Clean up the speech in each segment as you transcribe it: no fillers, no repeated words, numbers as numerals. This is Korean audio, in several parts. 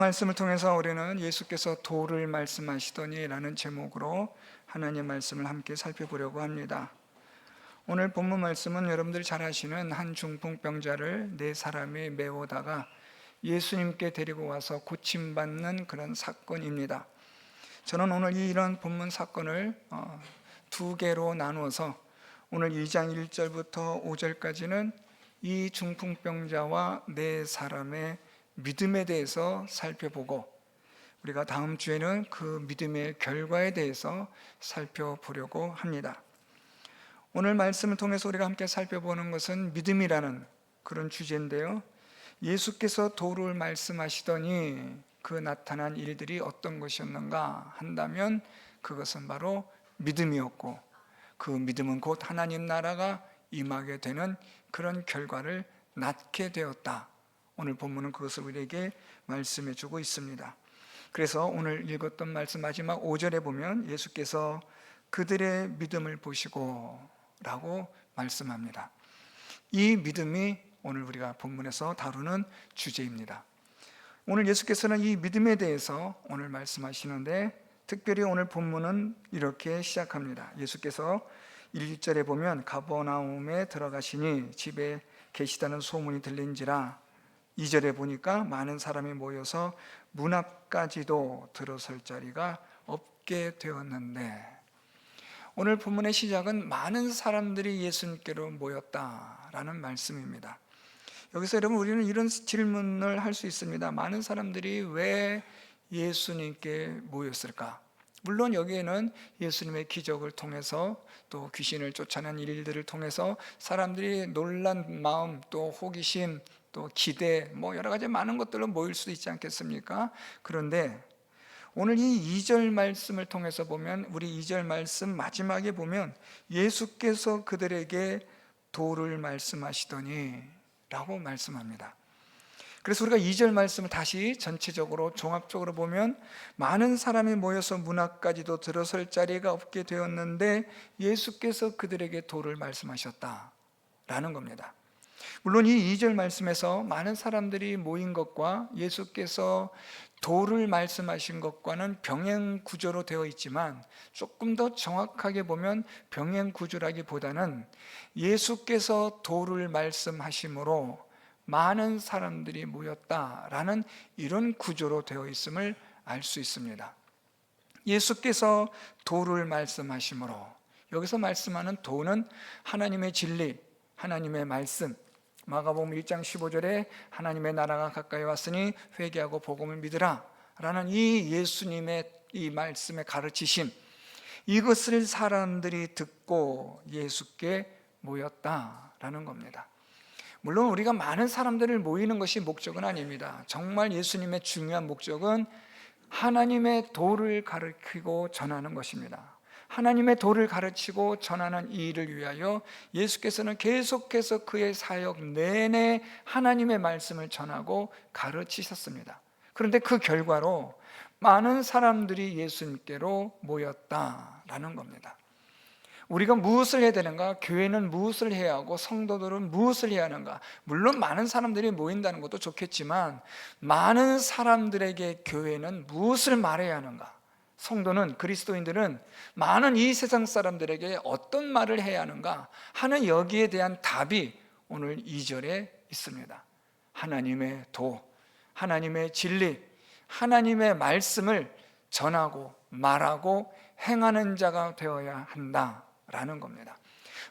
말씀을 통해서 우리는 예수께서 도를 말씀하시더니 라는 제목으로 하나님의 말씀을 함께 살펴보려고 합니다. 오늘 본문 말씀은 여러분들이 잘 아시는 한 중풍병자를 네 사람이 메워다가 예수님께 데리고 와서 고침받는 그런 사건입니다. 저는 오늘 이런 본문 사건을 두 개로 나누어서 오늘 2장 1절부터 5절까지는 이 중풍병자와 네 사람의 믿음에 대해서 살펴보고, 우리가 다음 주에는 그 믿음의 결과에 대해서 살펴보려고 합니다. 오늘 말씀을 통해서 우리가 함께 살펴보는 것은 믿음이라는 그런 주제인데요, 예수께서 도를 말씀하시더니 그 나타난 일들이 어떤 것이었는가 한다면 그것은 바로 믿음이었고, 그 믿음은 곧 하나님 나라가 임하게 되는 그런 결과를 낳게 되었다. 오늘 본문은 그것을 우리에게 말씀해 주고 있습니다. 그래서 오늘 읽었던 말씀 마지막 5절에 보면 예수께서 그들의 믿음을 보시고 라고 말씀합니다. 이 믿음이 오늘 우리가 본문에서 다루는 주제입니다. 오늘 예수께서는 이 믿음에 대해서 오늘 말씀하시는데, 특별히 오늘 본문은 이렇게 시작합니다. 예수께서 1절에 보면 가버나움에 들어가시니 집에 계시다는 소문이 들린지라. 2절에 보니까 많은 사람이 모여서 문 앞까지도 들어설 자리가 없게 되었는데, 오늘 본문의 시작은 많은 사람들이 예수님께로 모였다라는 말씀입니다. 여기서 여러분, 우리는 이런 질문을 할 수 있습니다. 많은 사람들이 왜 예수님께 모였을까? 물론 여기에는 예수님의 기적을 통해서, 또 귀신을 쫓아낸 일들을 통해서 사람들이 놀란 마음, 또 호기심, 또 기대, 여러 가지 많은 것들로 모일 수도 있지 않겠습니까? 그런데 오늘 이 2절 말씀을 통해서 보면, 우리 2절 말씀 마지막에 보면 예수께서 그들에게 도를 말씀하시더니 라고 말씀합니다. 그래서 우리가 2절 말씀을 다시 전체적으로 종합적으로 보면, 많은 사람이 모여서 문 앞까지도 들어설 자리가 없게 되었는데 예수께서 그들에게 도를 말씀하셨다라는 겁니다. 물론 이 2절 말씀에서 많은 사람들이 모인 것과 예수께서 도를 말씀하신 것과는 병행 구조로 되어 있지만, 조금 더 정확하게 보면 병행 구조라기보다는 예수께서 도를 말씀하심으로 많은 사람들이 모였다라는 이런 구조로 되어 있음을 알 수 있습니다. 예수께서 도를 말씀하심으로, 여기서 말씀하는 도는 하나님의 진리, 하나님의 말씀, 마가복음 1장 15절에 하나님의 나라가 가까이 왔으니 회개하고 복음을 믿으라 라는 이 예수님의 이 말씀의 가르치심, 이것을 사람들이 듣고 예수께 모였다라는 겁니다. 물론 우리가 많은 사람들을 모이는 것이 목적은 아닙니다. 정말 예수님의 중요한 목적은 하나님의 도를 가르치고 전하는 것입니다. 하나님의 도를 가르치고 전하는 이 일을 위하여 예수께서는 계속해서 그의 사역 내내 하나님의 말씀을 전하고 가르치셨습니다. 그런데 그 결과로 많은 사람들이 예수님께로 모였다라는 겁니다. 우리가 무엇을 해야 되는가? 교회는 무엇을 해야 하고 성도들은 무엇을 해야 하는가? 물론 많은 사람들이 모인다는 것도 좋겠지만, 많은 사람들에게 교회는 무엇을 말해야 하는가? 성도는, 그리스도인들은 많은 이 세상 사람들에게 어떤 말을 해야 하는가 하는 여기에 대한 답이 오늘 2절에 있습니다. 하나님의 도, 하나님의 진리, 하나님의 말씀을 전하고 말하고 행하는 자가 되어야 한다라는 겁니다.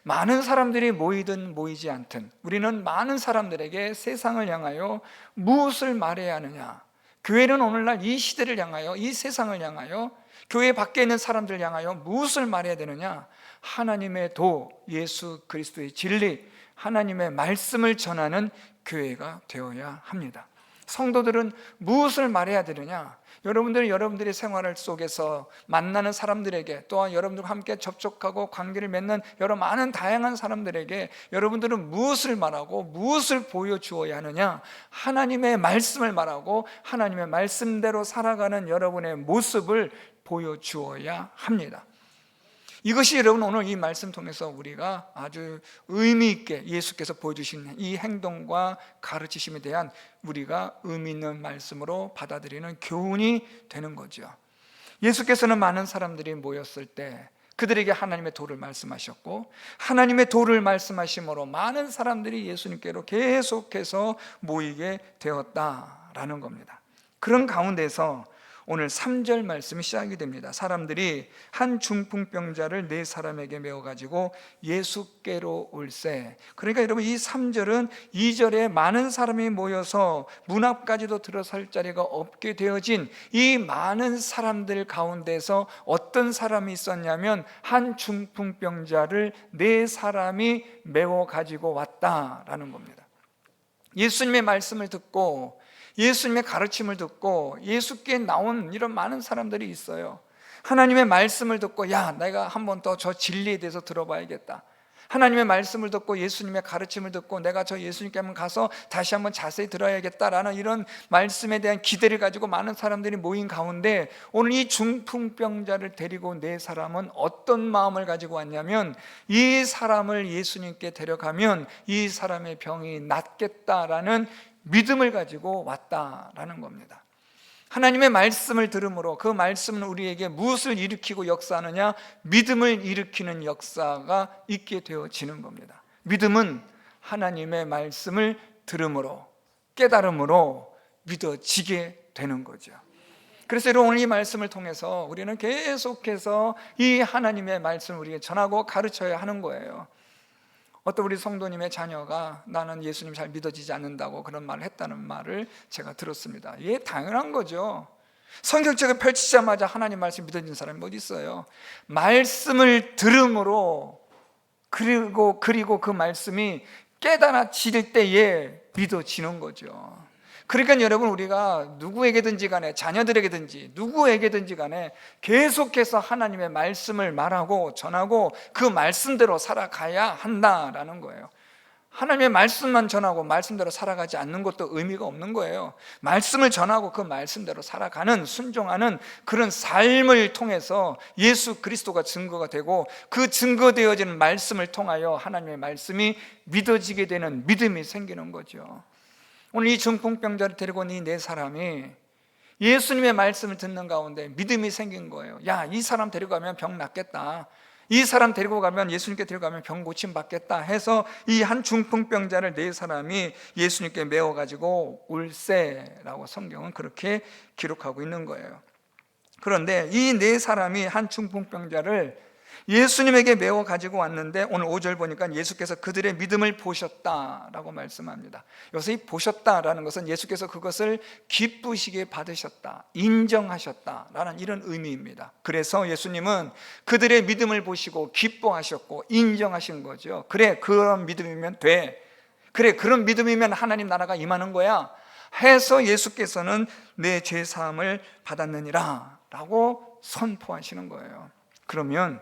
많은 사람들이 모이든 모이지 않든 우리는 많은 사람들에게 세상을 향하여 무엇을 말해야 하느냐? 교회는 오늘날 이 시대를 향하여, 이 세상을 향하여, 교회 밖에 있는 사람들을 향하여 무엇을 말해야 되느냐? 하나님의 도, 예수 그리스도의 진리, 하나님의 말씀을 전하는 교회가 되어야 합니다. 성도들은 무엇을 말해야 되느냐? 여러분들은 여러분들의 생활 속에서 만나는 사람들에게, 또한 여러분들과 함께 접촉하고 관계를 맺는 여러 많은 다양한 사람들에게 여러분들은 무엇을 말하고 무엇을 보여주어야 하느냐? 하나님의 말씀을 말하고 하나님의 말씀대로 살아가는 여러분의 모습을 보여주어야 합니다. 이것이 여러분 오늘 이 말씀 통해서 우리가 아주 의미 있게 예수께서 보여주신 이 행동과 가르치심에 대한 우리가 의미 있는 말씀으로 받아들이는 교훈이 되는 거죠. 예수께서는 많은 사람들이 모였을 때 그들에게 하나님의 도를 말씀하셨고, 하나님의 도를 말씀하심으로 많은 사람들이 예수님께로 계속해서 모이게 되었다라는 겁니다. 그런 가운데서 오늘 3절 말씀이 시작이 됩니다. 사람들이 한 중풍병자를 4사람에게 메워가지고 예수께로 올세. 그러니까 여러분 이 3절은 2절에 많은 사람이 모여서 문 앞까지도 들어설 자리가 없게 되어진 이 많은 사람들 가운데서 어떤 사람이 있었냐면 한 중풍병자를 4사람이 메워가지고 왔다라는 겁니다. 예수님의 말씀을 듣고 예수님의 가르침을 듣고 예수께 나온 이런 많은 사람들이 있어요. 하나님의 말씀을 듣고 야, 내가 한 번 더 저 진리에 대해서 들어봐야겠다. 하나님의 말씀을 듣고 예수님의 가르침을 듣고 내가 저 예수님께 한번 가서 다시 한번 자세히 들어야겠다라는 이런 말씀에 대한 기대를 가지고 많은 사람들이 모인 가운데 오늘 이 중풍병자를 데리고 4사람은 어떤 마음을 가지고 왔냐면 이 사람을 예수님께 데려가면 이 사람의 병이 낫겠다라는 믿음을 가지고 왔다라는 겁니다. 하나님의 말씀을 들음으로 그 말씀은 우리에게 무엇을 일으키고 역사하느냐? 믿음을 일으키는 역사가 있게 되어지는 겁니다. 믿음은 하나님의 말씀을 들음으로 깨달음으로 믿어지게 되는 거죠. 그래서 여러분 오늘 이 말씀을 통해서 우리는 계속해서 이 하나님의 말씀을 우리에게 전하고 가르쳐야 하는 거예요. 어떤 우리 성도님의 자녀가 나는 예수님 잘 믿어지지 않는다고 그런 말을 했다는 말을 제가 들었습니다. 이게 당연한 거죠. 성경책을 펼치자마자 하나님 말씀 믿어지는 사람이 어디 있어요? 말씀을 들음으로 그리고 그 말씀이 깨달아질 때에 믿어지는 거죠. 그러니까 여러분 우리가 누구에게든지 간에 자녀들에게든지 누구에게든지 간에 계속해서 하나님의 말씀을 말하고 전하고 그 말씀대로 살아가야 한다라는 거예요. 하나님의 말씀만 전하고 말씀대로 살아가지 않는 것도 의미가 없는 거예요. 말씀을 전하고 그 말씀대로 살아가는 순종하는 그런 삶을 통해서 예수 그리스도가 증거가 되고 그 증거되어지는 말씀을 통하여 하나님의 말씀이 믿어지게 되는 믿음이 생기는 거죠. 오늘 이 중풍병자를 데리고 온 이 4사람이 예수님의 말씀을 듣는 가운데 믿음이 생긴 거예요. 야, 이 사람 데리고 가면 병 낫겠다. 이 사람 데리고 가면 예수님께 데려가면 병 고침 받겠다 해서 이 한 중풍병자를 4사람이 예수님께 메워가지고 올세라고 성경은 그렇게 기록하고 있는 거예요. 그런데 이 4사람이 한 중풍병자를 예수님에게 메워 가지고 왔는데 오늘 5절 보니까 예수께서 그들의 믿음을 보셨다라고 말씀합니다. 여기서 이 보셨다라는 것은 예수께서 그것을 기쁘시게 받으셨다, 인정하셨다라는 이런 의미입니다. 그래서 예수님은 그들의 믿음을 보시고 기뻐하셨고 인정하신 거죠. 그래, 그런 믿음이면 돼. 그래, 그런 믿음이면 하나님 나라가 임하는 거야 해서 예수께서는 내 죄 사함을 받았느니라 라고 선포하시는 거예요. 그러면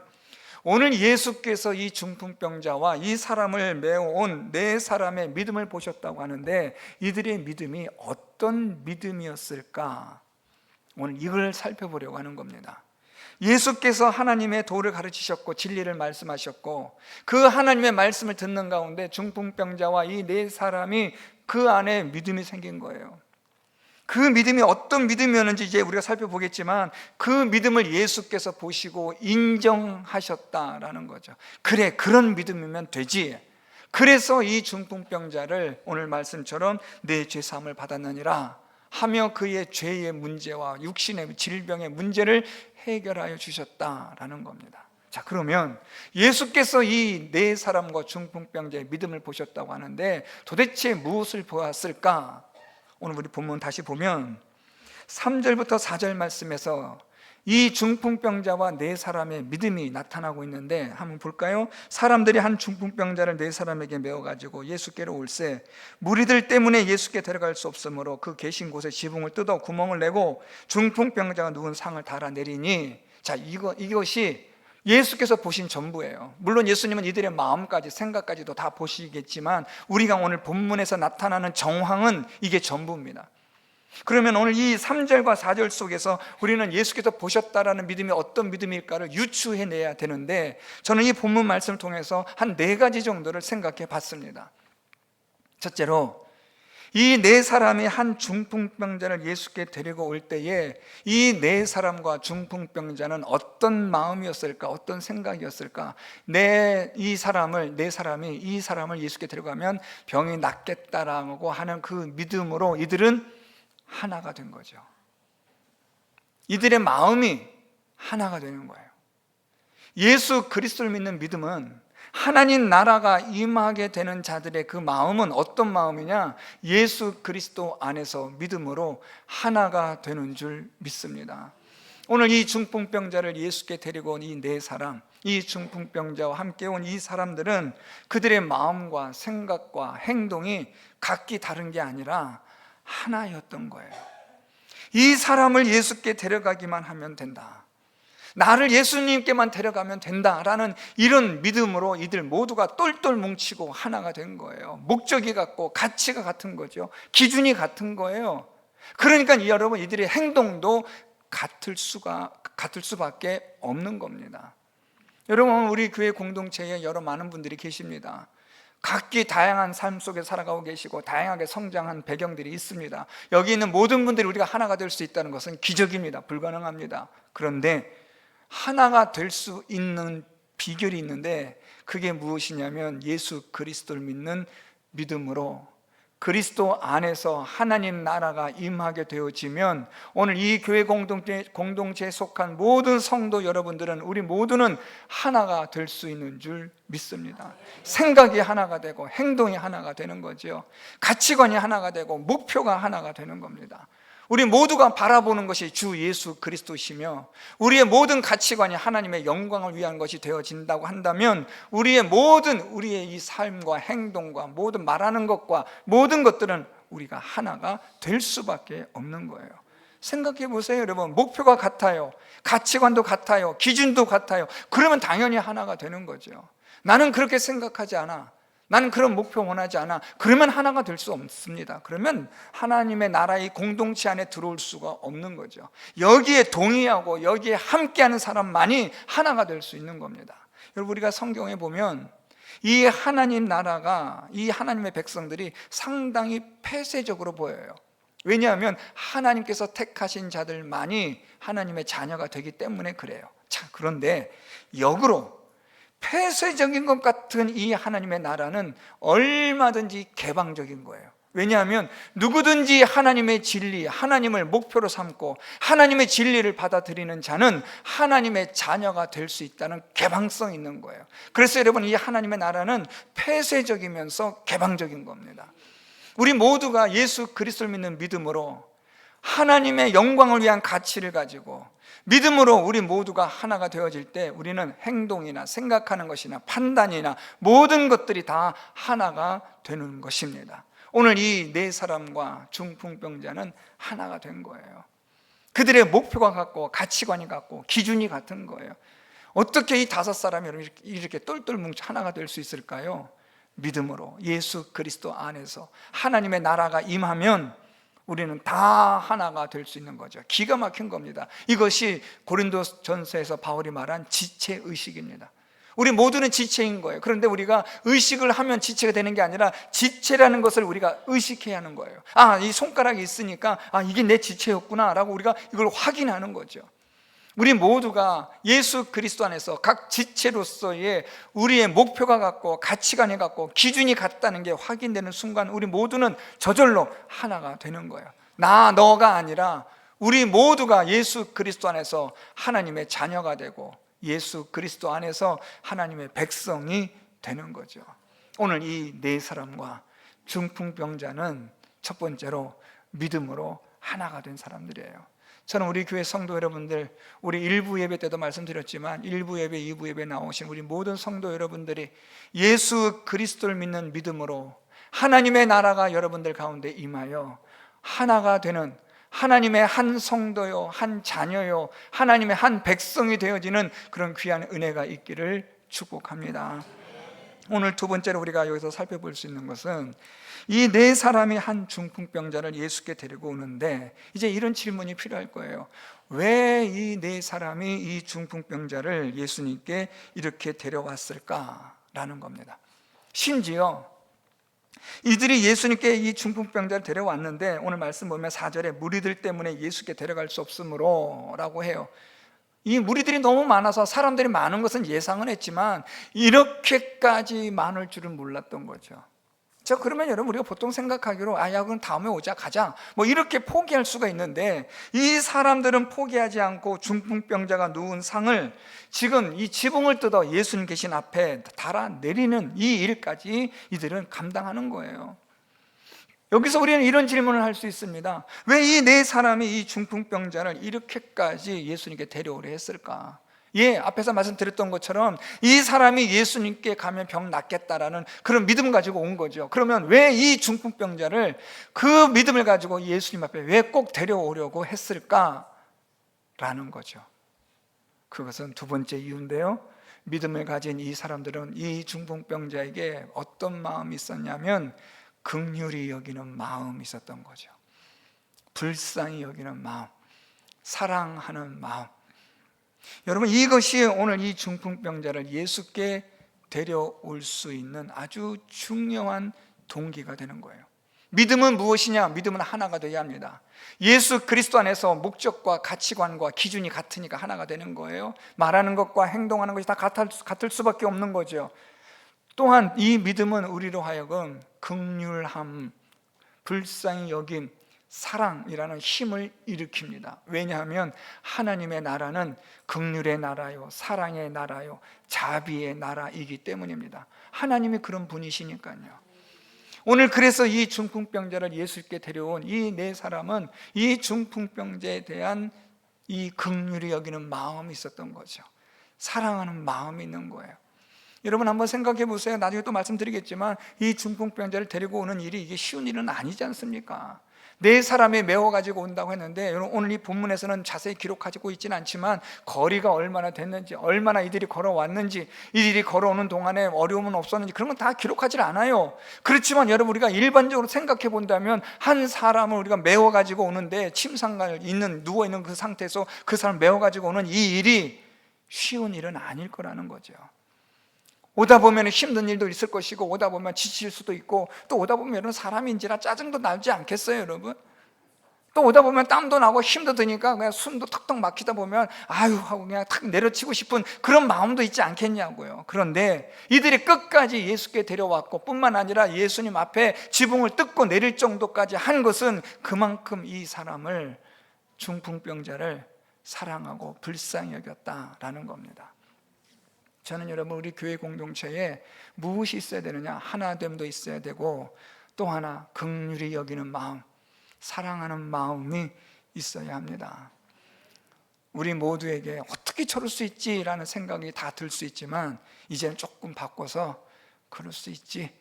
오늘 예수께서 이 중풍병자와 이 사람을 메워온 4사람의 믿음을 보셨다고 하는데 이들의 믿음이 어떤 믿음이었을까? 오늘 이걸 살펴보려고 하는 겁니다. 예수께서 하나님의 도를 가르치셨고 진리를 말씀하셨고 그 하나님의 말씀을 듣는 가운데 중풍병자와 이 4사람이 그 안에 믿음이 생긴 거예요. 그 믿음이 어떤 믿음이었는지 이제 우리가 살펴보겠지만 그 믿음을 예수께서 보시고 인정하셨다라는 거죠. 그래, 그런 믿음이면 되지. 그래서 이 중풍병자를 오늘 말씀처럼 내 죄 사함을 받았느니라 하며 그의 죄의 문제와 육신의 질병의 문제를 해결하여 주셨다라는 겁니다. 자, 그러면 예수께서 이 4사람과 중풍병자의 믿음을 보셨다고 하는데 도대체 무엇을 보았을까? 오늘 우리 본문 다시 보면 3절부터 4절 말씀에서 이 중풍병자와 4사람의 믿음이 나타나고 있는데 한번 볼까요? 사람들이 한 중풍병자를 4사람에게 메워가지고 예수께로 올세 무리들 때문에 예수께 데려갈 수 없으므로 그 계신 곳에 지붕을 뜯어 구멍을 내고 중풍병자가 누운 상을 달아내리니, 자, 이것이 예수께서 보신 전부예요. 물론 예수님은 이들의 마음까지 생각까지도 다 보시겠지만 우리가 오늘 본문에서 나타나는 정황은 이게 전부입니다. 그러면 오늘 이 3절과 4절 속에서 우리는 예수께서 보셨다라는 믿음이 어떤 믿음일까를 유추해내야 되는데, 저는 이 본문 말씀을 통해서 한 4가지 정도를 생각해 봤습니다. 첫째로, 이 4사람이 한 중풍병자를 예수께 데리고 올 때에 이 4사람과 중풍병자는 어떤 마음이었을까, 어떤 생각이었을까? 이 사람이 이 사람을 예수께 데려가면 병이 낫겠다라고 하는 그 믿음으로 이들은 하나가 된 거죠. 이들의 마음이 하나가 되는 거예요. 예수 그리스도를 믿는 믿음은 하나님 나라가 임하게 되는 자들의 그 마음은 어떤 마음이냐? 예수 그리스도 안에서 믿음으로 하나가 되는 줄 믿습니다. 오늘 이 중풍병자를 예수께 데리고 온 이 4사람, 이 중풍병자와 함께 온 이 사람들은 그들의 마음과 생각과 행동이 각기 다른 게 아니라 하나였던 거예요. 이 사람을 예수께 데려가기만 하면 된다, 나를 예수님께만 데려가면 된다라는 이런 믿음으로 이들 모두가 똘똘 뭉치고 하나가 된 거예요. 목적이 같고 가치가 같은 거죠. 기준이 같은 거예요. 그러니까 여러분, 이들의 행동도 같을 수밖에 없는 겁니다. 여러분, 우리 교회 공동체에 여러 많은 분들이 계십니다. 각기 다양한 삶 속에 살아가고 계시고 다양하게 성장한 배경들이 있습니다. 여기 있는 모든 분들이 우리가 하나가 될 수 있다는 것은 기적입니다. 불가능합니다. 그런데 하나가 될 수 있는 비결이 있는데, 그게 무엇이냐면 예수 그리스도를 믿는 믿음으로 그리스도 안에서 하나님 나라가 임하게 되어지면, 오늘 이 교회 공동체에 속한 모든 성도 여러분들은, 우리 모두는 하나가 될 수 있는 줄 믿습니다. 생각이 하나가 되고 행동이 하나가 되는 거죠. 가치관이 하나가 되고 목표가 하나가 되는 겁니다. 우리 모두가 바라보는 것이 주 예수 그리스도시며, 우리의 모든 가치관이 하나님의 영광을 위한 것이 되어진다고 한다면, 우리의 이 삶과 행동과 모든 말하는 것과 모든 것들은 우리가 하나가 될 수밖에 없는 거예요. 생각해 보세요, 여러분. 목표가 같아요, 가치관도 같아요, 기준도 같아요. 그러면 당연히 하나가 되는 거죠. 나는 그렇게 생각하지 않아, 나는 그런 목표 원하지 않아, 그러면 하나가 될 수 없습니다. 그러면 하나님의 나라의 공동체 안에 들어올 수가 없는 거죠. 여기에 동의하고 여기에 함께하는 사람만이 하나가 될 수 있는 겁니다. 여러분, 우리가 성경에 보면 이 하나님 나라가, 이 하나님의 백성들이 상당히 폐쇄적으로 보여요. 왜냐하면 하나님께서 택하신 자들만이 하나님의 자녀가 되기 때문에 그래요. 자, 그런데 역으로 폐쇄적인 것 같은 이 하나님의 나라는 얼마든지 개방적인 거예요. 왜냐하면 누구든지 하나님의 진리, 하나님을 목표로 삼고 하나님의 진리를 받아들이는 자는 하나님의 자녀가 될 수 있다는 개방성이 있는 거예요. 그래서 여러분, 이 하나님의 나라는 폐쇄적이면서 개방적인 겁니다. 우리 모두가 예수 그리스도를 믿는 믿음으로 하나님의 영광을 위한 가치를 가지고 믿음으로 우리 모두가 하나가 되어질 때, 우리는 행동이나 생각하는 것이나 판단이나 모든 것들이 다 하나가 되는 것입니다. 오늘 이 4사람과 중풍병자는 하나가 된 거예요. 그들의 목표가 같고 가치관이 같고 기준이 같은 거예요. 어떻게 이 5사람이 이렇게 똘똘 뭉쳐 하나가 될 수 있을까요? 믿음으로 예수 그리스도 안에서 하나님의 나라가 임하면 우리는 다 하나가 될 수 있는 거죠. 기가 막힌 겁니다. 이것이 고린도전서에서 바울이 말한 지체의식입니다. 우리 모두는 지체인 거예요. 그런데 우리가 의식을 하면 지체가 되는 게 아니라, 지체라는 것을 우리가 의식해야 하는 거예요. 이 손가락이 있으니까 이게 내 지체였구나 라고 우리가 이걸 확인하는 거죠. 우리 모두가 예수 그리스도 안에서 각 지체로서의 우리의 목표가 같고 가치관이 같고 기준이 같다는 게 확인되는 순간, 우리 모두는 저절로 하나가 되는 거예요. 너가 아니라 우리 모두가 예수 그리스도 안에서 하나님의 자녀가 되고 예수 그리스도 안에서 하나님의 백성이 되는 거죠. 오늘 이 4사람과 중풍병자는 첫 번째로 믿음으로 하나가 된 사람들이에요. 저는 우리 교회 성도 여러분들, 우리 1부 예배 때도 말씀드렸지만 1부 예배, 2부 예배 나오신 우리 모든 성도 여러분들이 예수 그리스도를 믿는 믿음으로 하나님의 나라가 여러분들 가운데 임하여 하나가 되는, 하나님의 한 성도요, 한 자녀요, 하나님의 한 백성이 되어지는 그런 귀한 은혜가 있기를 축복합니다. 오늘 두 번째로 우리가 여기서 살펴볼 수 있는 것은 이 네 사람이 한 중풍병자를 예수께 데리고 오는데 이제 이런 질문이 필요할 거예요. 왜 이 네 사람이 이 중풍병자를 예수님께 이렇게 데려왔을까라는 겁니다. 심지어 이들이 예수님께 이 중풍병자를 데려왔는데 오늘 말씀 보면 4절에 무리들 때문에 예수께 데려갈 수 없으므로 라고 해요. 이 무리들이 너무 많아서 사람들이 많은 것은 예상은 했지만 이렇게까지 많을 줄은 몰랐던 거죠. 그러면 여러분 우리가 보통 생각하기로 야 그럼 다음에 오자 가자 뭐 이렇게 포기할 수가 있는데 이 사람들은 포기하지 않고 중풍병자가 누운 상을 지금 이 지붕을 뜯어 예수님 계신 앞에 달아내리는 이 일까지 이들은 감당하는 거예요. 여기서 우리는 이런 질문을 할 수 있습니다. 왜 이 네 사람이 이 중풍병자를 이렇게까지 예수님께 데려오려 했을까? 앞에서 말씀드렸던 것처럼 이 사람이 예수님께 가면 병 낫겠다라는 그런 믿음 가지고 온 거죠. 그러면 왜 이 중풍병자를 그 믿음을 가지고 예수님 앞에 왜 꼭 데려오려고 했을까라는 거죠. 그것은 두 번째 이유인데요, 믿음을 가진 이 사람들은 이 중풍병자에게 어떤 마음이 있었냐면 긍휼히 여기는 마음이 있었던 거죠. 불쌍히 여기는 마음, 사랑하는 마음. 여러분 이것이 오늘 이 중풍병자를 예수께 데려올 수 있는 아주 중요한 동기가 되는 거예요. 믿음은 무엇이냐? 믿음은 하나가 되어야 합니다. 예수 그리스도 안에서 목적과 가치관과 기준이 같으니까 하나가 되는 거예요. 말하는 것과 행동하는 것이 다 같을 수밖에 없는 거죠. 또한 이 믿음은 우리로 하여금 긍휼함, 불쌍히 여김, 사랑이라는 힘을 일으킵니다. 왜냐하면 하나님의 나라는 긍휼의 나라요, 사랑의 나라요, 자비의 나라이기 때문입니다. 하나님이 그런 분이시니까요. 오늘 그래서 이 중풍병자를 예수께 데려온 이 네 사람은 이 중풍병자에 대한 이 긍휼히 여기는 마음이 있었던 거죠. 사랑하는 마음이 있는 거예요. 여러분 한번 생각해 보세요. 나중에 또 말씀드리겠지만 이 중풍병자를 데리고 오는 일이 이게 쉬운 일은 아니지 않습니까? 네 사람이 메워가지고 온다고 했는데 오늘 이 본문에서는 자세히 기록하고 있지는 않지만 거리가 얼마나 됐는지, 얼마나 이들이 걸어왔는지, 이들이 걸어오는 동안에 어려움은 없었는지 그런 건 다 기록하지 않아요. 그렇지만 여러분 우리가 일반적으로 생각해 본다면 한 사람을 우리가 메워가지고 오는데 침상에 누워있는 그 상태에서 그 사람을 메워가지고 오는 이 일이 쉬운 일은 아닐 거라는 거죠. 오다 보면 힘든 일도 있을 것이고 오다 보면 지칠 수도 있고 또 오다 보면 여러분 사람인지라 짜증도 나지 않겠어요 여러분? 또 오다 보면 땀도 나고 힘도 드니까 그냥 숨도 턱턱 막히다 보면 아유 하고 그냥 탁 내려치고 싶은 그런 마음도 있지 않겠냐고요. 그런데 이들이 끝까지 예수께 데려왔고 뿐만 아니라 예수님 앞에 지붕을 뜯고 내릴 정도까지 한 것은 그만큼 이 사람을, 중풍병자를 사랑하고 불쌍히 여겼다라는 겁니다. 저는 여러분 우리 교회 공동체에 무엇이 있어야 되느냐? 하나됨도 있어야 되고 또 하나 긍휼히 여기는 마음, 사랑하는 마음이 있어야 합니다. 우리 모두에게 어떻게 저럴 수 있지라는 생각이 다 들 수 있지만 이제는 조금 바꿔서 그럴 수 있지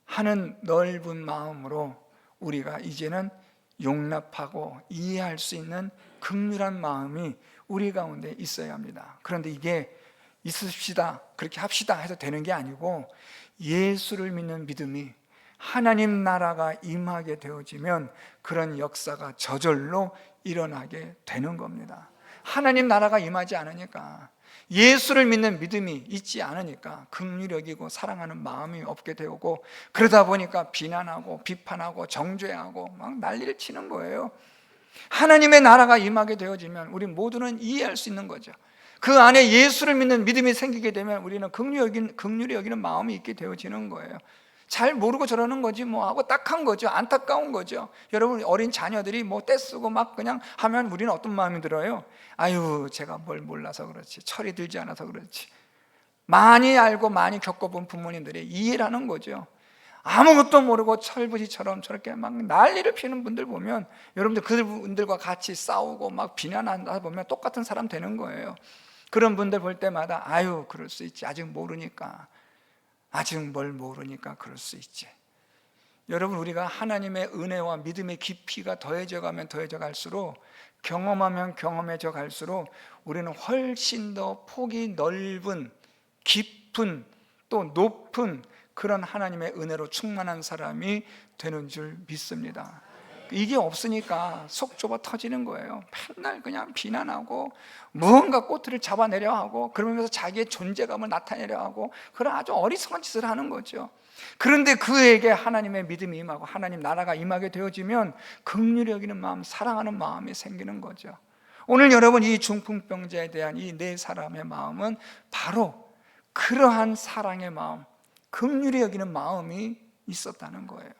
하는 넓은 마음으로 우리가 이제는 용납하고 이해할 수 있는 긍휼한 마음이 우리 가운데 있어야 합니다. 그런데 이게 있읍시다, 그렇게 합시다 해서 되는 게 아니고 예수를 믿는 믿음이 하나님 나라가 임하게 되어지면 그런 역사가 저절로 일어나게 되는 겁니다. 하나님 나라가 임하지 않으니까, 예수를 믿는 믿음이 있지 않으니까 긍휼히 여기고 사랑하는 마음이 없게 되고 그러다 보니까 비난하고 비판하고 정죄하고 막 난리를 치는 거예요. 하나님의 나라가 임하게 되어지면 우리 모두는 이해할 수 있는 거죠. 그 안에 예수를 믿는 믿음이 생기게 되면 우리는 긍휼히 여기는 마음이 있게 되어지는 거예요. 잘 모르고 저러는 거지 뭐 하고 딱한 거죠. 안타까운 거죠. 여러분 어린 자녀들이 뭐 떼쓰고 막 그냥 하면 우리는 어떤 마음이 들어요? 아유 제가 뭘 몰라서 그렇지, 철이 들지 않아서 그렇지. 많이 알고 많이 겪어본 부모님들이 이해를 하는 거죠. 아무것도 모르고 철부지처럼 저렇게 막 난리를 피우는 분들 보면 여러분들 그분들과 같이 싸우고 막 비난한다 보면 똑같은 사람 되는 거예요. 그런 분들 볼 때마다 아유 그럴 수 있지, 아직 모르니까, 아직 뭘 모르니까 그럴 수 있지. 여러분 우리가 하나님의 은혜와 믿음의 깊이가 더해져 가면 더해져 갈수록, 경험하면 경험해져 갈수록 우리는 훨씬 더 폭이 넓은 깊은 또 높은 그런 하나님의 은혜로 충만한 사람이 되는 줄 믿습니다. 이게 없으니까 속 좁아 터지는 거예요. 맨날 그냥 비난하고 무언가 꼬투리를 잡아내려 하고, 그러면서 자기의 존재감을 나타내려 하고, 그런 아주 어리석은 짓을 하는 거죠. 그런데 그에게 하나님의 믿음이 임하고 하나님 나라가 임하게 되어지면 긍휼히 여기는 마음, 사랑하는 마음이 생기는 거죠. 오늘 여러분, 이 중풍병자에 대한 이 네 사람의 마음은 바로 그러한 사랑의 마음, 긍휼히 여기는 마음이 있었다는 거예요.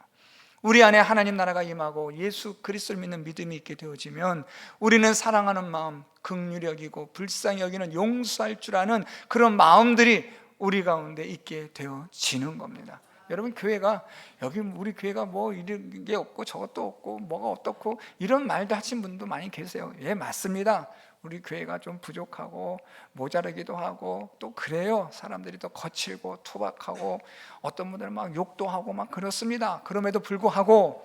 우리 안에 하나님 나라가 임하고 예수 그리스도를 믿는 믿음이 있게 되어지면 우리는 사랑하는 마음, 긍휼히 여기고 불쌍히 여기는, 용서할 줄 아는 그런 마음들이 우리 가운데 있게 되어지는 겁니다. 여러분, 교회가, 여기 우리 교회가 뭐 이런 게 없고 저것도 없고 뭐가 어떻고 이런 말도 하신 분도 많이 계세요. 예, 맞습니다. 우리 교회가 좀 부족하고 모자라기도 하고 또 그래요. 사람들이 더 거칠고 투박하고 어떤 분들은 막 욕도 하고 막 그렇습니다. 그럼에도 불구하고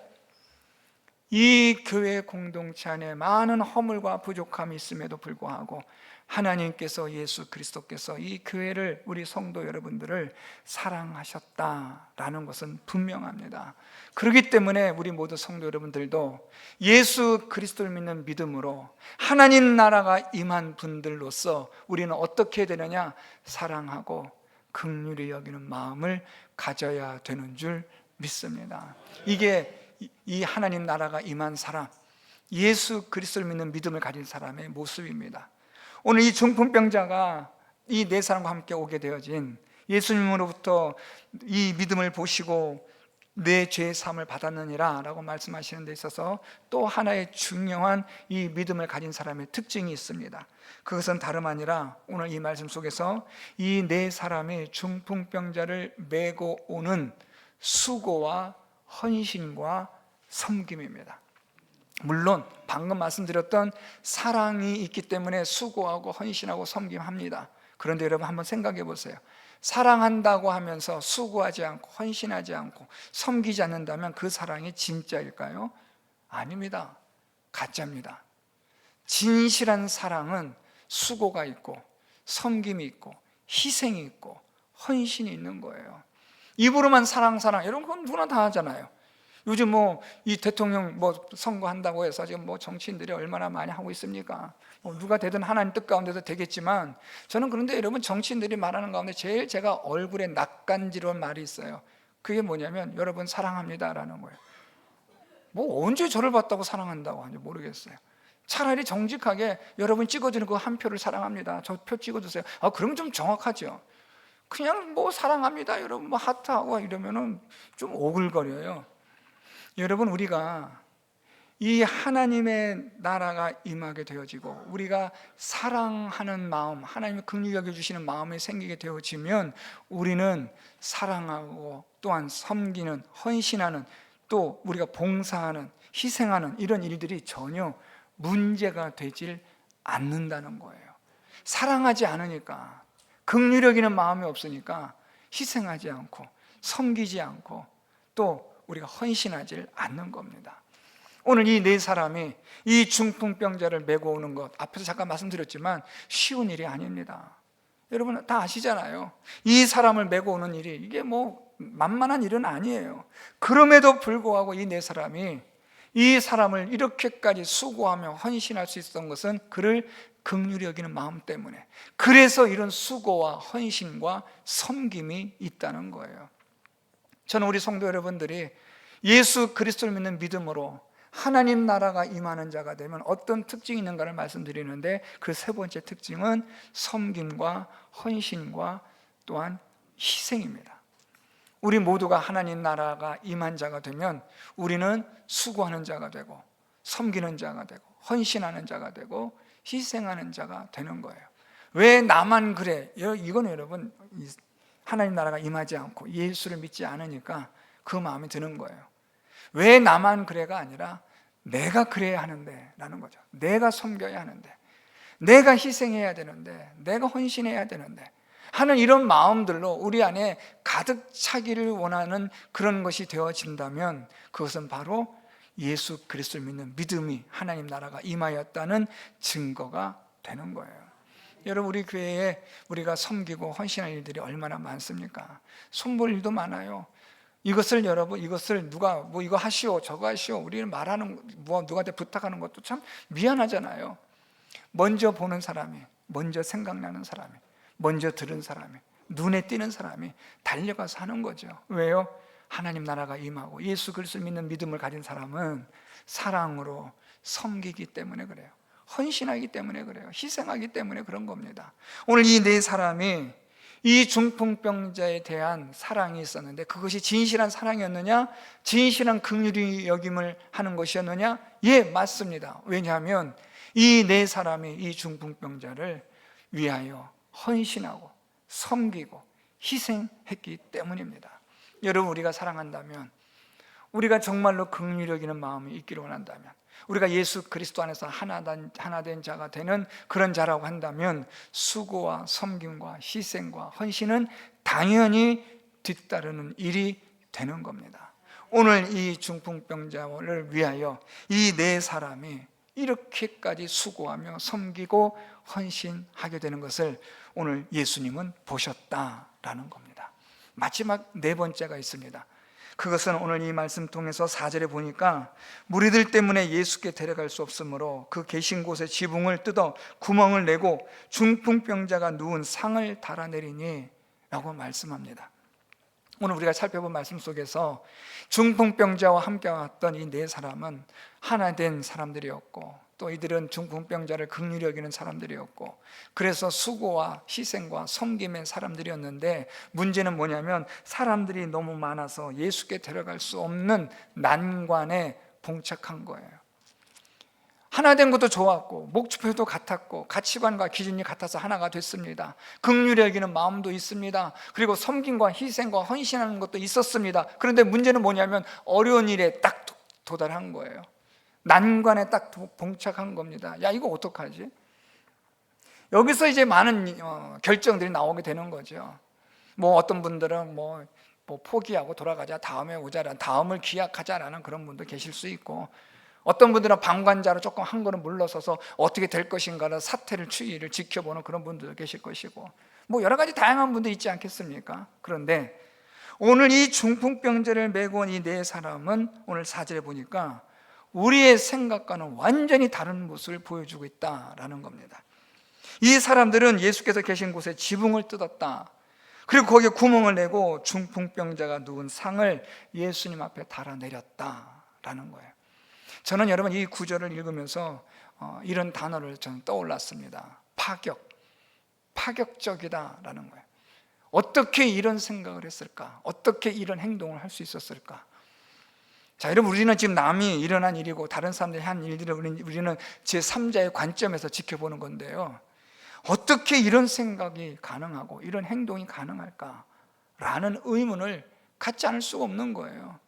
이 교회 공동체 안에 많은 허물과 부족함이 있음에도 불구하고 하나님께서, 예수 그리스도께서 이 교회를, 우리 성도 여러분들을 사랑하셨다라는 것은 분명합니다. 그렇기 때문에 우리 모두 성도 여러분들도 예수 그리스도를 믿는 믿음으로 하나님 나라가 임한 분들로서 우리는 어떻게 되느냐? 사랑하고 긍휼히 여기는 마음을 가져야 되는 줄 믿습니다. 이게 이 하나님 나라가 임한 사람, 예수 그리스도를 믿는 믿음을 가진 사람의 모습입니다. 오늘 이 중풍병자가 이 네 사람과 함께 오게 되어진, 예수님으로부터 이 믿음을 보시고 내 죄의 사함을 받았느니라 라고 말씀하시는 데 있어서 또 하나의 중요한 이 믿음을 가진 사람의 특징이 있습니다. 그것은 다름 아니라 오늘 이 말씀 속에서 이 네 사람이 중풍병자를 메고 오는 수고와 헌신과 섬김입니다. 물론 방금 말씀드렸던 사랑이 있기 때문에 수고하고 헌신하고 섬김합니다. 그런데 여러분, 한번 생각해 보세요. 사랑한다고 하면서 수고하지 않고 헌신하지 않고 섬기지 않는다면 그 사랑이 진짜일까요? 아닙니다. 가짜입니다. 진실한 사랑은 수고가 있고 섬김이 있고 희생이 있고 헌신이 있는 거예요. 입으로만 사랑 여러분, 그건 누구나 다 하잖아요. 요즘 뭐 이 대통령 뭐 선거한다고 해서 지금 뭐 정치인들이 얼마나 많이 하고 있습니까? 누가 되든 하나님 뜻 가운데서 되겠지만, 저는 그런데 여러분, 정치인들이 말하는 가운데 제일 제가 얼굴에 낯간지러운 말이 있어요. 그게 뭐냐면, 여러분 사랑합니다라는 거예요. 뭐 언제 저를 봤다고 사랑한다고 하는지 모르겠어요. 차라리 정직하게 여러분 찍어주는 그 한 표를 사랑합니다, 저 표 찍어주세요. 그러면 좀 정확하죠. 그냥 뭐 사랑합니다 여러분 뭐 하트하고 이러면은 좀 오글거려요. 여러분, 우리가 이 하나님의 나라가 임하게 되어지고 우리가 사랑하는 마음, 하나님의 긍휼히 여겨주시는 마음이 생기게 되어지면 우리는 사랑하고 또한 섬기는, 헌신하는, 또 우리가 봉사하는, 희생하는 이런 일들이 전혀 문제가 되질 않는다는 거예요. 사랑하지 않으니까, 긍휼히 여기는 마음이 없으니까 희생하지 않고 섬기지 않고 또 우리가 헌신하지 않는 겁니다. 오늘 이 네 사람이 이 중풍병자를 메고 오는 것, 앞에서 잠깐 말씀드렸지만 쉬운 일이 아닙니다. 여러분 다 아시잖아요. 이 사람을 메고 오는 일이 이게 뭐 만만한 일은 아니에요. 그럼에도 불구하고 이 네 사람이 이 사람을 이렇게까지 수고하며 헌신할 수 있었던 것은 그를 긍휼히 여기는 마음 때문에, 그래서 이런 수고와 헌신과 섬김이 있다는 거예요. 저는 우리 성도 여러분들이 예수 그리스도를 믿는 믿음으로 하나님 나라가 임하는 자가 되면 어떤 특징이 있는가를 말씀드리는데, 그 세 번째 특징은 섬김과 헌신과 또한 희생입니다. 우리 모두가 하나님 나라가 임한 자가 되면 우리는 수고하는 자가 되고 섬기는 자가 되고 헌신하는 자가 되고 희생하는 자가 되는 거예요. 왜 나만 그래? 이건 여러분, 하나님 나라가 임하지 않고 예수를 믿지 않으니까 그 마음이 드는 거예요. 왜 나만 그래가 아니라 내가 그래야 하는데 라는 거죠. 내가 섬겨야 하는데, 내가 희생해야 되는데, 내가 헌신해야 되는데 하는 이런 마음들로 우리 안에 가득 차기를 원하는 그런 것이 되어진다면 그것은 바로 예수 그리스도를 믿는 믿음이 하나님 나라가 임하였다는 증거가 되는 거예요. 여러분, 우리 교회에 우리가 섬기고 헌신할 일들이 얼마나 많습니까? 손볼 일도 많아요. 이것을 여러분, 이것을 누가 뭐 이거 하시오 저거 하시오 우리는 말하는 뭐 누구한테 부탁하는 것도 참 미안하잖아요. 먼저 보는 사람이, 먼저 생각나는 사람이, 먼저 들은 사람이, 눈에 띄는 사람이 달려가서 하는 거죠. 왜요? 하나님 나라가 임하고 예수 그리스도를 믿는 믿음을 가진 사람은 사랑으로 섬기기 때문에 그래요. 헌신하기 때문에 그래요. 희생하기 때문에 그런 겁니다. 오늘 이 네 사람이 이 중풍병자에 대한 사랑이 있었는데 그것이 진실한 사랑이었느냐? 진실한 긍휼히 여김을 하는 것이었느냐? 예, 맞습니다. 왜냐하면 이 네 사람이 이 중풍병자를 위하여 헌신하고 섬기고 희생했기 때문입니다. 여러분, 우리가 사랑한다면, 우리가 정말로 긍휼히 여기는 마음이 있기를 원한다면, 우리가 예수 그리스도 안에서 하나 된 자가 되는 그런 자라고 한다면 수고와 섬김과 희생과 헌신은 당연히 뒤따르는 일이 되는 겁니다. 오늘 이 중풍병자를 위하여 이 네 사람이 이렇게까지 수고하며 섬기고 헌신하게 되는 것을 오늘 예수님은 보셨다라는 겁니다. 마지막 네 번째가 있습니다. 그것은 오늘 이 말씀 통해서 4절에 보니까 무리들 때문에 예수께 데려갈 수 없으므로 그 계신 곳에 지붕을 뜯어 구멍을 내고 중풍병자가 누운 상을 달아내리니 라고 말씀합니다. 오늘 우리가 살펴본 말씀 속에서 중풍병자와 함께 왔던 이 네 사람은 하나 된 사람들이었고, 또 이들은 중풍병자를 긍휼히 여기는 사람들이었고, 그래서 수고와 희생과 섬김의 사람들이었는데, 문제는 뭐냐면 사람들이 너무 많아서 예수께 데려갈 수 없는 난관에 봉착한 거예요. 하나 된 것도 좋았고 목표도 같았고 가치관과 기준이 같아서 하나가 됐습니다. 긍휼히 여기는 마음도 있습니다. 그리고 섬김과 희생과 헌신하는 것도 있었습니다. 그런데 문제는 뭐냐면 어려운 일에 딱 도달한 거예요. 난관에 딱 봉착한 겁니다. 야, 이거 어떡하지? 여기서 이제 많은 결정들이 나오게 되는 거죠. 뭐 어떤 분들은 뭐 포기하고 돌아가자, 다음에 오자라, 다음을 기약하자라는 그런 분도 계실 수 있고, 어떤 분들은 방관자로 조금 한 걸음 물러서서 어떻게 될 것인가를 사태를 추이를 지켜보는 그런 분들도 계실 것이고, 뭐 여러 가지 다양한 분도 있지 않겠습니까? 그런데 오늘 이 중풍병자를 메고 온 이 네 사람은 오늘 4절에 보니까 우리의 생각과는 완전히 다른 모습을 보여주고 있다라는 겁니다. 이 사람들은 예수께서 계신 곳에 지붕을 뜯었다. 그리고 거기에 구멍을 내고 중풍병자가 누운 상을 예수님 앞에 달아내렸다라는 거예요. 저는 여러분 이 구절을 읽으면서 이런 단어를 저는 떠올랐습니다. 파격적이다라는 거예요. 어떻게 이런 생각을 했을까? 어떻게 이런 행동을 할 수 있었을까? 자, 여러분, 우리는 지금 남이 일어난 일이고 다른 사람들이 한 일들을 우리는 제3자의 관점에서 지켜보는 건데요, 어떻게 이런 생각이 가능하고 이런 행동이 가능할까라는 의문을 갖지 않을 수가 없는 거예요.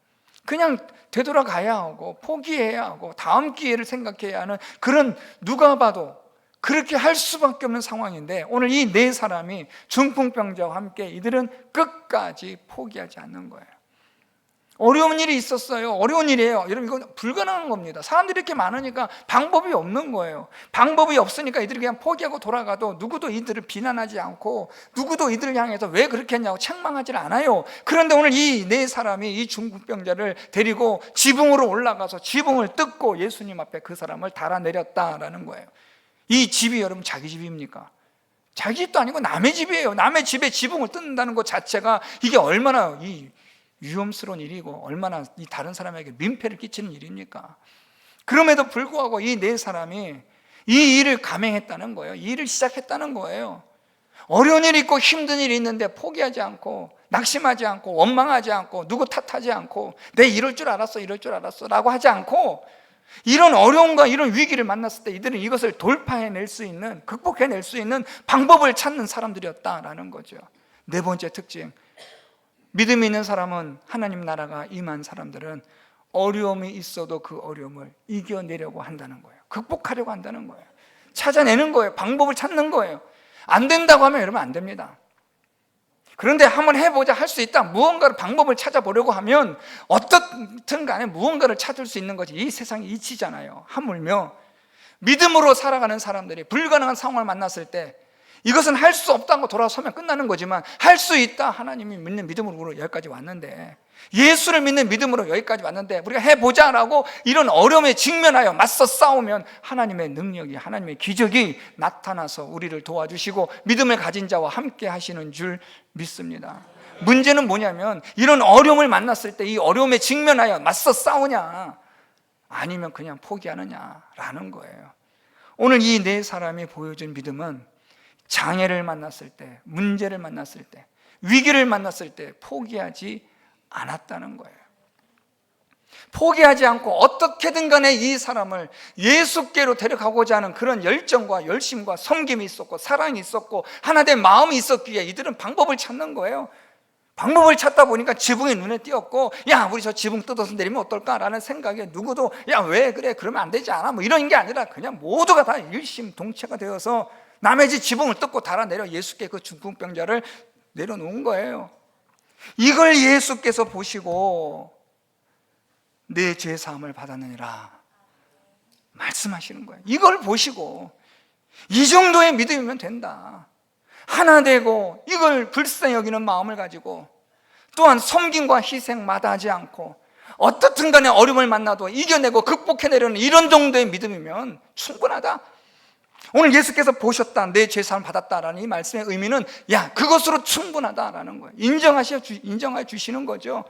그냥 되돌아가야 하고 포기해야 하고 다음 기회를 생각해야 하는 그런, 누가 봐도 그렇게 할 수밖에 없는 상황인데, 오늘 이 네 사람이 중풍병자와 함께 이들은 끝까지 포기하지 않는 거예요. 어려운 일이 있었어요. 어려운 일이에요. 여러분, 이건 불가능한 겁니다. 사람들이 이렇게 많으니까 방법이 없는 거예요. 방법이 없으니까 이들이 그냥 포기하고 돌아가도 누구도 이들을 비난하지 않고 누구도 이들을 향해서 왜 그렇게 했냐고 책망하지 않아요. 그런데 오늘 이 네 사람이 이 중풍병자를 데리고 지붕으로 올라가서 지붕을 뜯고 예수님 앞에 그 사람을 달아내렸다라는 거예요. 이 집이 여러분 자기 집입니까? 자기 집도 아니고 남의 집이에요. 남의 집에 지붕을 뜯는다는 것 자체가 이게 얼마나 위험스러운 일이고 얼마나 이 다른 사람에게 민폐를 끼치는 일입니까? 그럼에도 불구하고 이 네 사람이 이 일을 감행했다는 거예요. 이 일을 시작했다는 거예요. 어려운 일이 있고 힘든 일이 있는데 포기하지 않고 낙심하지 않고 원망하지 않고 누구 탓하지 않고 내 이럴 줄 알았어 라고 하지 않고, 이런 어려움과 이런 위기를 만났을 때 이들은 이것을 돌파해낼 수 있는, 극복해낼 수 있는 방법을 찾는 사람들이었다라는 거죠. 네 번째 특징, 믿음이 있는 사람은, 하나님 나라가 임한 사람들은 어려움이 있어도 그 어려움을 이겨내려고 한다는 거예요. 극복하려고 한다는 거예요. 찾아내는 거예요. 방법을 찾는 거예요. 안 된다고 하면 여러분 안 됩니다. 그런데 한번 해보자, 할 수 있다, 무언가를 방법을 찾아보려고 하면 어떻든 간에 무언가를 찾을 수 있는 거지. 이 세상이 이치잖아요. 하물며 믿음으로 살아가는 사람들이 불가능한 상황을 만났을 때 이것은 할 수 없다고 돌아서면 끝나는 거지만 할 수 있다, 하나님이 믿는 믿음으로 여기까지 왔는데, 예수를 믿는 믿음으로 여기까지 왔는데 우리가 해보자라고 이런 어려움에 직면하여 맞서 싸우면 하나님의 능력이, 하나님의 기적이 나타나서 우리를 도와주시고 믿음을 가진 자와 함께 하시는 줄 믿습니다. 문제는 뭐냐면 이런 어려움을 만났을 때 이 어려움에 직면하여 맞서 싸우냐 아니면 그냥 포기하느냐라는 거예요. 오늘 이 네 사람이 보여준 믿음은 장애를 만났을 때, 문제를 만났을 때, 위기를 만났을 때 포기하지 않았다는 거예요. 포기하지 않고 어떻게든 간에 이 사람을 예수께로 데려가고자 하는 그런 열정과 열심과 섬김이 있었고 사랑이 있었고 하나된 마음이 있었기에 이들은 방법을 찾는 거예요. 방법을 찾다 보니까 지붕이 눈에 띄었고, 야, 우리 저 지붕 뜯어서 내리면 어떨까라는 생각에 누구도 야, 왜 그래, 그러면 안 되지 않아, 뭐 이런 게 아니라 그냥 모두가 다 일심동체가 되어서 남의 집 지붕을 뜯고 달아내려 예수께 그 중풍병자를 내려놓은 거예요. 이걸 예수께서 보시고 내 죄 사함을 받았느니라 말씀하시는 거예요. 이걸 보시고 이 정도의 믿음이면 된다, 하나 되고 이걸 불쌍히 여기는 마음을 가지고 또한 섬김과 희생 마다하지 않고 어떻든 간에 어려움을 만나도 이겨내고 극복해내려는 이런 정도의 믿음이면 충분하다. 오늘 예수께서 보셨다, 내 죄사함을 받았다라는 이 말씀의 의미는 야, 그것으로 충분하다라는 거예요. 인정해 주시는 거죠.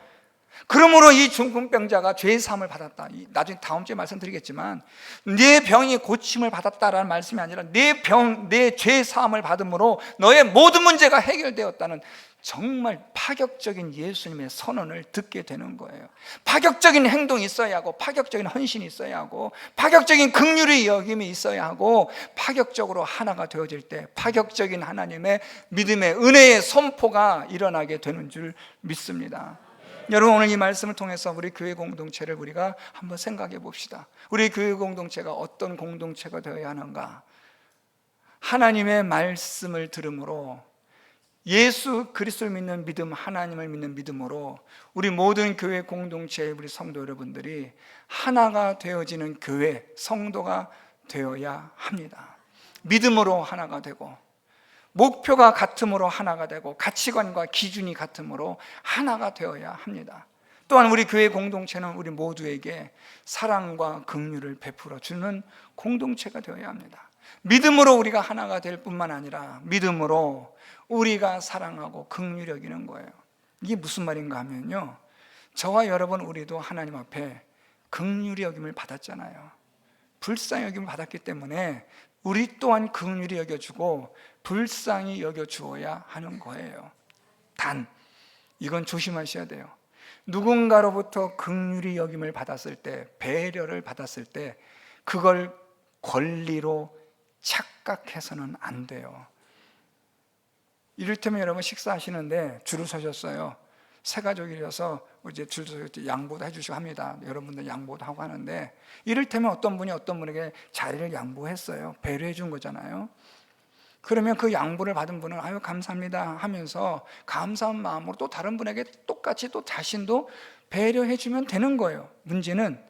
그러므로 이 중풍병자가 죄사함을 받았다, 나중에 다음 주에 말씀드리겠지만 내 병이 고침을 받았다라는 말씀이 아니라 내 죄사함을 받음으로 너의 모든 문제가 해결되었다는 정말 파격적인 예수님의 선언을 듣게 되는 거예요. 파격적인 행동이 있어야 하고, 파격적인 헌신이 있어야 하고, 파격적인 긍휼의 여김이 있어야 하고, 파격적으로 하나가 되어질 때 파격적인 하나님의 믿음의 은혜의 선포가 일어나게 되는 줄 믿습니다. 여러분, 오늘 이 말씀을 통해서 우리 교회 공동체를 우리가 한번 생각해 봅시다. 우리 교회 공동체가 어떤 공동체가 되어야 하는가? 하나님의 말씀을 들음으로, 예수 그리스도를 믿는 믿음, 하나님을 믿는 믿음으로 우리 모든 교회 공동체의 우리 성도 여러분들이 하나가 되어지는 교회, 성도가 되어야 합니다. 믿음으로 하나가 되고, 목표가 같음으로 하나가 되고, 가치관과 기준이 같음으로 하나가 되어야 합니다. 또한 우리 교회 공동체는 우리 모두에게 사랑과 긍휼을 베풀어 주는 공동체가 되어야 합니다. 믿음으로 우리가 하나가 될 뿐만 아니라 믿음으로 우리가 사랑하고 긍휼히 여기는 거예요. 이게 무슨 말인가 하면요, 저와 여러분 우리도 하나님 앞에 긍휼히 여김을 받았잖아요. 불쌍히 여김을 받았기 때문에 우리 또한 긍휼히 여겨주고 불쌍히 여겨주어야 하는 거예요. 단, 이건 조심하셔야 돼요. 누군가로부터 긍휼히 여김을 받았을 때, 배려를 받았을 때 그걸 권리로 착각해서는 안 돼요. 이를테면 여러분 식사하시는데 줄을 서셨어요. 세 가족이라서 이제 줄 서서 양보도 해주시고 합니다. 여러분들 양보도 하고 하는데, 이를테면 어떤 분이 어떤 분에게 자리를 양보했어요. 배려해 준 거잖아요. 그러면 그 양보를 받은 분은 아유 감사합니다 하면서 감사한 마음으로 또 다른 분에게 똑같이 또 자신도 배려해 주면 되는 거예요. 문제는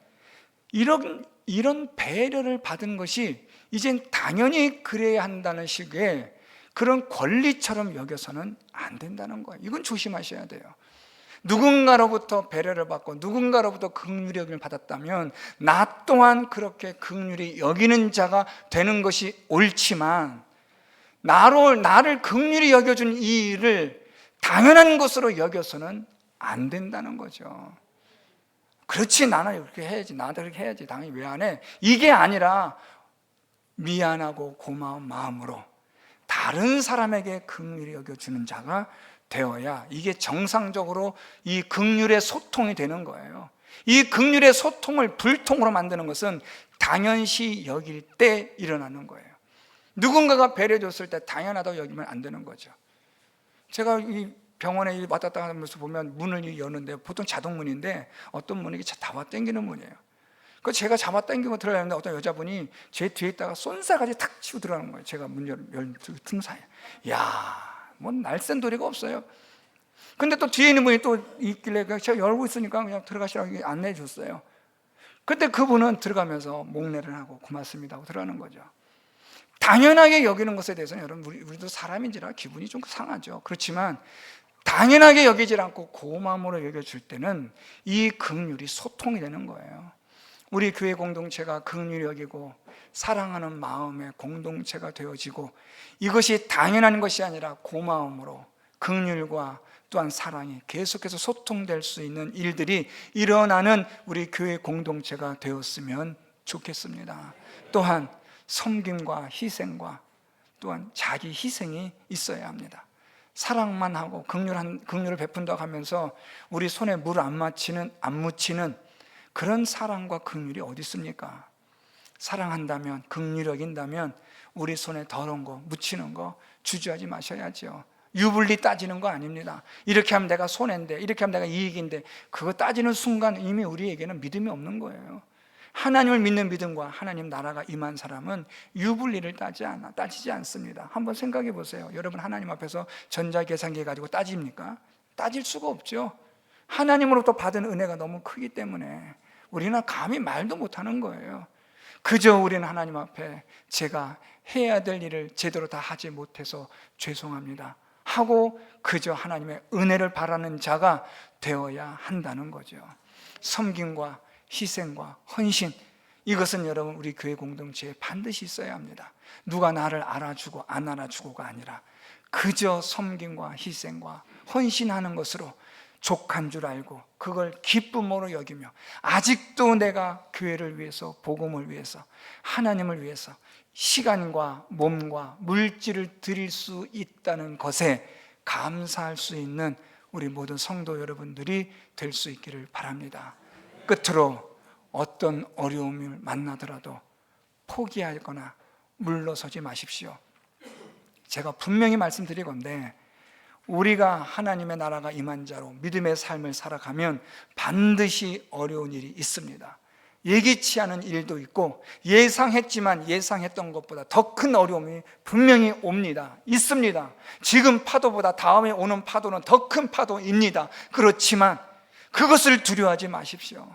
이런 배려를 받은 것이 이젠 당연히 그래야 한다는 식의 그런 권리처럼 여겨서는 안 된다는 거예요. 이건 조심하셔야 돼요. 누군가로부터 배려를 받고 누군가로부터 긍휼히 여김을 받았다면 나 또한 그렇게 긍휼히 여기는 자가 되는 것이 옳지만, 나를 긍휼히 여겨준 이 일을 당연한 것으로 여겨서는 안 된다는 거죠. 그렇지, 나는 이렇게 해야지, 나도 그렇게 해야지, 당연히 왜 안 해? 이게 아니라 미안하고 고마운 마음으로 다른 사람에게 긍휼히 여겨주는 자가 되어야 이게 정상적으로 이 긍휼의 소통이 되는 거예요. 이 긍휼의 소통을 불통으로 만드는 것은 당연시 여길 때 일어나는 거예요. 누군가가 배려해 줬을 때 당연하다고 여기면 안 되는 거죠. 제가 이 병원에 왔다 갔다 하면서 보면 문을 여는데 보통 자동문인데 어떤 문이 잡아 당기는 문이에요. 그 제가 잡아 당기고 들어가는데 어떤 여자분이 제 뒤에 있다가 쏜살같이 탁 치고 들어가는 거예요. 제가 문 열 틈 사이에. 야, 뭐 날쌘 도리가 없어요. 근데 또 뒤에 있는 분이 또 있길래 제가 열고 있으니까 그냥 들어가시라고 안내해 줬어요. 근데 그분은 들어가면서 목례를 하고 고맙습니다 하고 들어가는 거죠. 당연하게 여기는 것에 대해서는 여러분 우리도 사람인지라 기분이 좀 상하죠. 그렇지만 당연하게 여기지 않고 고마움으로 여겨줄 때는 이 긍휼이 소통이 되는 거예요. 우리 교회 공동체가 긍휼히 여기고 사랑하는 마음의 공동체가 되어지고, 이것이 당연한 것이 아니라 고마움으로 긍휼과 또한 사랑이 계속해서 소통될 수 있는 일들이 일어나는 우리 교회 공동체가 되었으면 좋겠습니다. 또한 섬김과 희생과 또한 자기 희생이 있어야 합니다. 사랑만 하고 긍휼을 베푼다고 하면서 우리 손에 물 안 묻히는 그런 사랑과 긍휼이 어디 있습니까? 사랑한다면, 긍휼히 여긴다면 우리 손에 더러운 거 묻히는 거 주저하지 마셔야죠. 유불리 따지는 거 아닙니다. 이렇게 하면 내가 손해인데, 이렇게 하면 내가 이익인데, 그거 따지는 순간 이미 우리에게는 믿음이 없는 거예요. 하나님을 믿는 믿음과 하나님 나라가 임한 사람은 유불리를 따지지 않습니다. 한번 생각해 보세요. 여러분 하나님 앞에서 전자계산기 가지고 따집니까? 따질 수가 없죠. 하나님으로부터 받은 은혜가 너무 크기 때문에 우리는 감히 말도 못하는 거예요. 그저 우리는 하나님 앞에 제가 해야 될 일을 제대로 다 하지 못해서 죄송합니다 하고 그저 하나님의 은혜를 바라는 자가 되어야 한다는 거죠. 섬김과 희생과 헌신, 이것은 여러분 우리 교회 공동체에 반드시 있어야 합니다. 누가 나를 알아주고 안 알아주고가 아니라 그저 섬김과 희생과 헌신하는 것으로 족한 줄 알고 그걸 기쁨으로 여기며, 아직도 내가 교회를 위해서, 복음을 위해서, 하나님을 위해서 시간과 몸과 물질을 드릴 수 있다는 것에 감사할 수 있는 우리 모든 성도 여러분들이 될 수 있기를 바랍니다. 끝으로 어떤 어려움을 만나더라도 포기하거나 물러서지 마십시오. 제가 분명히 말씀드리건대 우리가 하나님의 나라가 임한 자로 믿음의 삶을 살아가면 반드시 어려운 일이 있습니다. 예기치 않은 일도 있고 예상했지만 예상했던 것보다 더 큰 어려움이 분명히 옵니다. 있습니다. 지금 파도보다 다음에 오는 파도는 더 큰 파도입니다. 그렇지만 그것을 두려워하지 마십시오.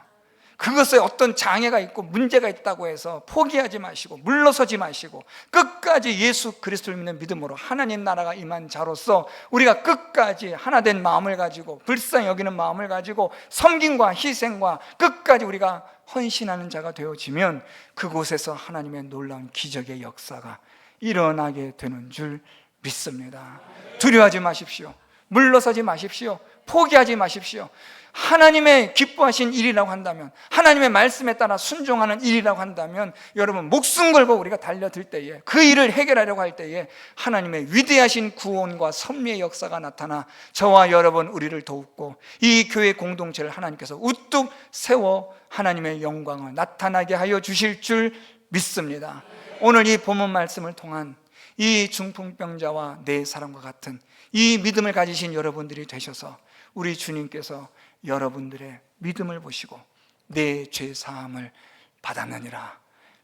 그것에 어떤 장애가 있고 문제가 있다고 해서 포기하지 마시고 물러서지 마시고 끝까지 예수 그리스도를 믿는 믿음으로 하나님 나라가 임한 자로서 우리가 끝까지 하나된 마음을 가지고 불쌍히 여기는 마음을 가지고 섬김과 희생과 끝까지 우리가 헌신하는 자가 되어지면 그곳에서 하나님의 놀라운 기적의 역사가 일어나게 되는 줄 믿습니다. 두려워하지 마십시오. 물러서지 마십시오. 포기하지 마십시오. 하나님의 기뻐하신 일이라고 한다면, 하나님의 말씀에 따라 순종하는 일이라고 한다면, 여러분 목숨 걸고 우리가 달려들 때에, 그 일을 해결하려고 할 때에 하나님의 위대하신 구원과 섭리의 역사가 나타나 저와 여러분 우리를 돕고 이 교회 공동체를 하나님께서 우뚝 세워 하나님의 영광을 나타나게 하여 주실 줄 믿습니다. 오늘 이 본문 말씀을 통한 이 중풍병자와 내 사람과 같은 이 믿음을 가지신 여러분들이 되셔서 우리 주님께서 여러분들의 믿음을 보시고 내 죄 사함을 받았느니라,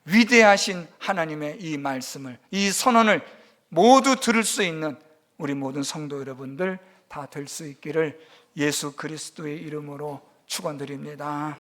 위대하신 하나님의 이 말씀을, 이 선언을 모두 들을 수 있는 우리 모든 성도 여러분들 다 될 수 있기를 예수 그리스도의 이름으로 축원드립니다.